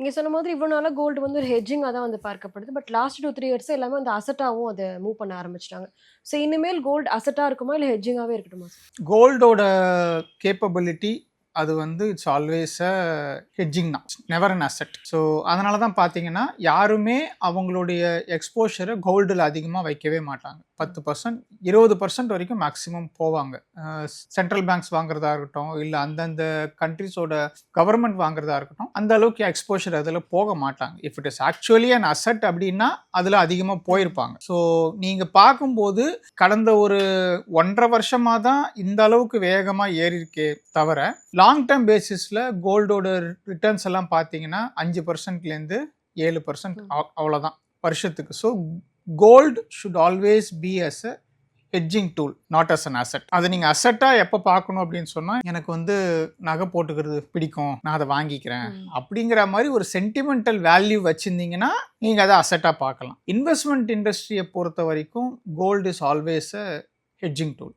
நீங்க சொன்ன மாதிரி இவ்வளோ நாளா கோல்டு வந்து ஒரு ஹெட்ஜிங்கா தான் வந்து பார்க்கப்படுது. பட் லாஸ்ட் 2, 3 இயர்ஸா எல்லாமே வந்து அசெட்டாவும் அத மூவ் பண்ண ஆரம்பிச்சுட்டாங்க. ஸோ இனிமேல் கோல்டு அசெட்டா இருக்குமா? இல்ல ஹெட்ஜிங்காவே இருக்கட்டுமா சார்? கோல்டோட கேப்பபிலிட்டி அது வந்து இட்ஸ் ஆல்வேஸ் அ ஹெட்ஜிங் தான், நெவர் அன் அசெட். ஸோ அதனால தான் பார்த்தீங்கன்னா யாருமே அவங்களுடைய எக்ஸ்போஷரை கோல்டில் அதிகமாக வைக்கவே மாட்டாங்க. 10%, 20% வரைக்கும் மேக்ஸிமம் போவாங்க. சென்ட்ரல் பேங்க்ஸ் வாங்குறதா இருக்கட்டும், இல்லை அந்தந்த கண்ட்ரிஸோட கவர்மெண்ட் வாங்குறதா இருக்கட்டும், அந்த அளவுக்கு எக்ஸ்போஷர் அதில் போக மாட்டாங்க. If it is actually an asset அப்படின்னா அதில் அதிகமாக போயிருப்பாங்க. ஸோ நீங்கள் பார்க்கும்போது கடந்த ஒரு 1.5 வருஷமாக தான் இந்த அளவுக்கு வேகமாக ஏறி இருக்கே தவிர, லாங் டேர்ம் பேசிஸில் கோல்டோட ரிட்டர்ன்ஸ் எல்லாம் பார்த்தீங்கன்னா 5%லேருந்து 7% அவ்வளோதான் வருஷத்துக்கு. So gold should always be as a hedging tool, not as an asset. அதை நீங்கள் அசெட்டாக எப்போ பார்க்கணும் அப்படின்னு சொன்னால், எனக்கு வந்து நகை போட்டுக்கிறது பிடிக்கும், நான் அதை வாங்கிக்கிறேன் அப்படிங்கிற மாதிரி ஒரு சென்டிமெண்டல் வேல்யூ வச்சுருந்தீங்கன்னா நீங்கள் அதை அசெட்டாக பார்க்கலாம். இன்வெஸ்ட்மெண்ட் இண்டஸ்ட்ரியை பொறுத்த வரைக்கும் gold is always a hedging tool.